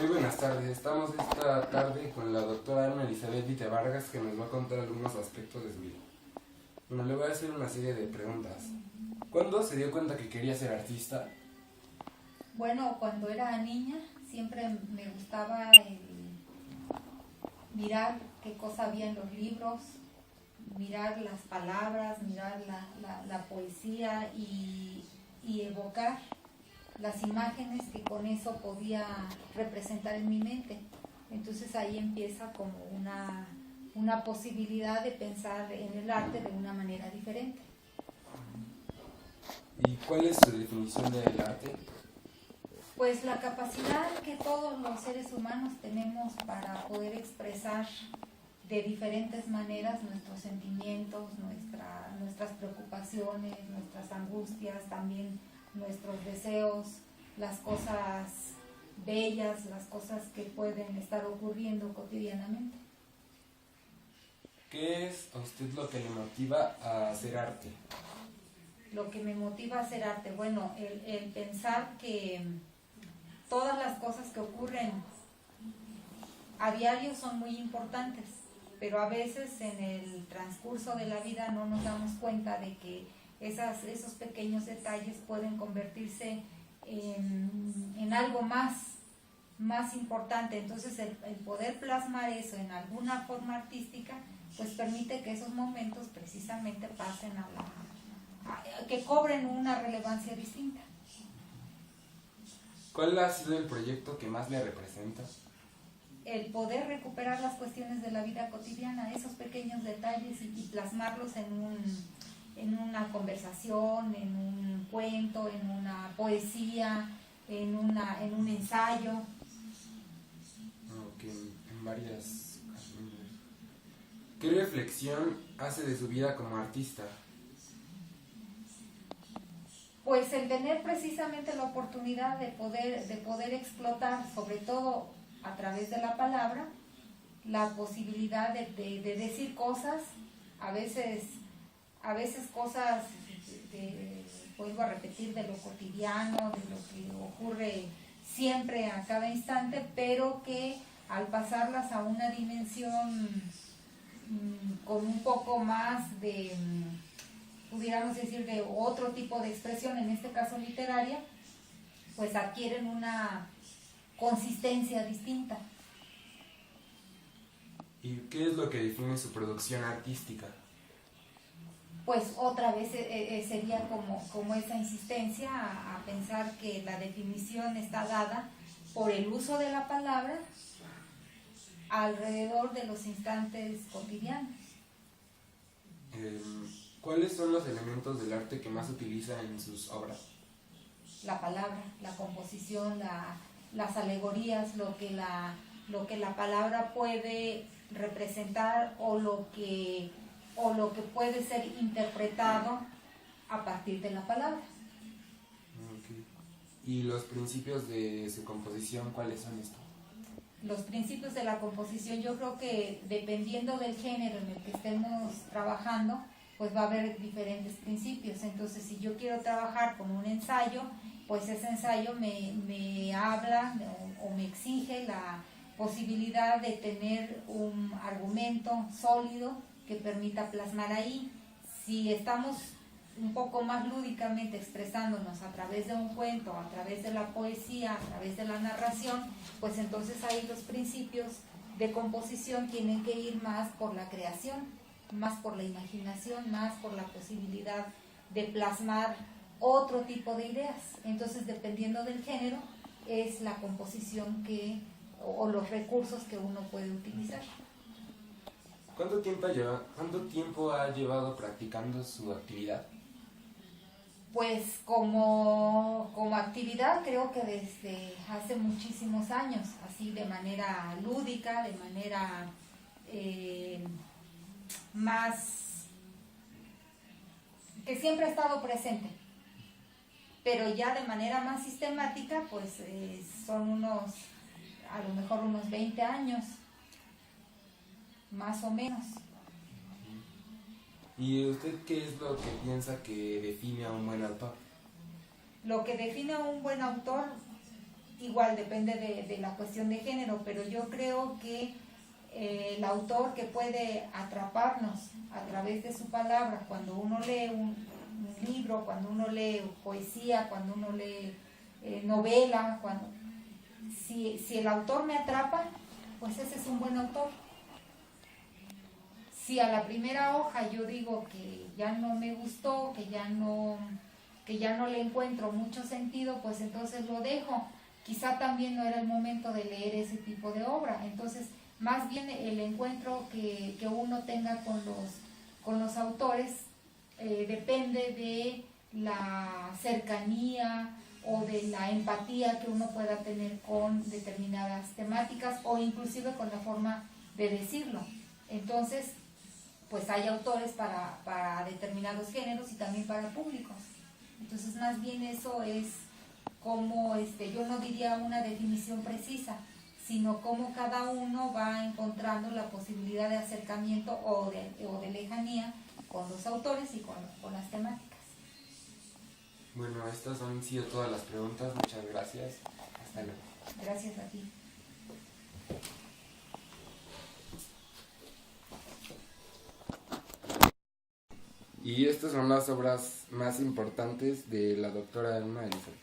Muy buenas tardes, estamos esta tarde con la doctora Ana Elizabeth Vite Vargas, que nos va a contar algunos aspectos de su vida. Bueno, le voy a hacer una serie de preguntas. ¿Cuándo se dio cuenta que quería ser artista? Bueno, cuando era niña siempre me gustaba mirar qué cosa había en los libros, mirar las palabras, mirar la poesía y evocar las imágenes que con eso podía representar en mi mente. Entonces ahí empieza como una posibilidad de pensar en el arte de una manera diferente. ¿Y cuál es su definición del arte? Pues la capacidad que todos los seres humanos tenemos para poder expresar de diferentes maneras nuestros sentimientos, nuestras preocupaciones, nuestras angustias, también nuestros deseos, las cosas bellas, las cosas que pueden estar ocurriendo cotidianamente. ¿Qué es a usted lo que le motiva a hacer arte? Lo que me motiva a hacer arte, bueno, el pensar que todas las cosas que ocurren a diario son muy importantes, pero a veces en el transcurso de la vida no nos damos cuenta de que esos pequeños detalles pueden convertirse en algo más importante. Entonces el poder plasmar eso en alguna forma artística pues permite que esos momentos precisamente pasen que cobren una relevancia distinta. ¿Cuál ha sido el proyecto que más le representa? El poder recuperar las cuestiones de la vida cotidiana, esos pequeños detalles y plasmarlos en una conversación, en un cuento, en una poesía, en un ensayo. Okay, en varias. ¿Qué reflexión hace de su vida como artista? Pues el tener precisamente la oportunidad de poder explotar, sobre todo a través de la palabra, la posibilidad de decir cosas, a veces cosas, vuelvo a repetir, de lo cotidiano, de lo que ocurre siempre a cada instante, pero que al pasarlas a una dimensión con un poco más de, pudiéramos decir, de otro tipo de expresión, en este caso literaria, pues adquieren una consistencia distinta. ¿Y qué es lo que define su producción artística? Pues otra vez sería como esa insistencia a pensar que la definición está dada por el uso de la palabra alrededor de los instantes cotidianos. ¿Cuáles son los elementos del arte que más utiliza en sus obras? La palabra, la composición, las alegorías, lo que la palabra puede representar o lo que puede ser interpretado a partir de la palabra. Okay. ¿Y los principios de su composición cuáles son estos? Los principios de la composición, yo creo que dependiendo del género en el que estemos trabajando, pues va a haber diferentes principios. Entonces, si yo quiero trabajar con un ensayo, pues ese ensayo me habla o me exige la posibilidad de tener un argumento sólido que permita plasmar ahí. Si estamos un poco más lúdicamente expresándonos a través de un cuento, a través de la poesía, a través de la narración, pues entonces ahí los principios de composición tienen que ir más por la creación, más por la imaginación, más por la posibilidad de plasmar otro tipo de ideas. Entonces, dependiendo del género, es la composición o los recursos que uno puede utilizar. ¿Cuánto tiempo ha llevado practicando su actividad? Pues como actividad creo que desde hace muchísimos años, así de manera lúdica, de manera más que siempre ha estado presente, pero ya de manera más sistemática pues son a lo mejor unos 20 años, más o menos. ¿Y usted qué es lo que piensa que define a un buen autor? Lo que define a un buen autor igual depende de la cuestión de género, pero yo creo que el autor que puede atraparnos a través de su palabra, cuando uno lee un libro, cuando uno lee poesía, cuando uno lee novela, si el autor me atrapa, pues ese es un buen autor. Si a la primera hoja yo digo que ya no me gustó, que ya no le encuentro mucho sentido, pues entonces lo dejo. Quizá también no era el momento de leer ese tipo de obra. Entonces, más bien el encuentro que uno tenga con los autores depende de la cercanía o de la empatía que uno pueda tener con determinadas temáticas o inclusive con la forma de decirlo. Entonces, pues hay autores para determinados géneros y también para públicos. Entonces, más bien eso es como, yo no diría una definición precisa, sino cómo cada uno va encontrando la posibilidad de acercamiento o de lejanía con los autores y con las temáticas. Bueno, estas han sido todas las preguntas. Muchas gracias. Hasta luego. Gracias a ti. Y estas son las obras más importantes de la doctora Alma Elizabeth.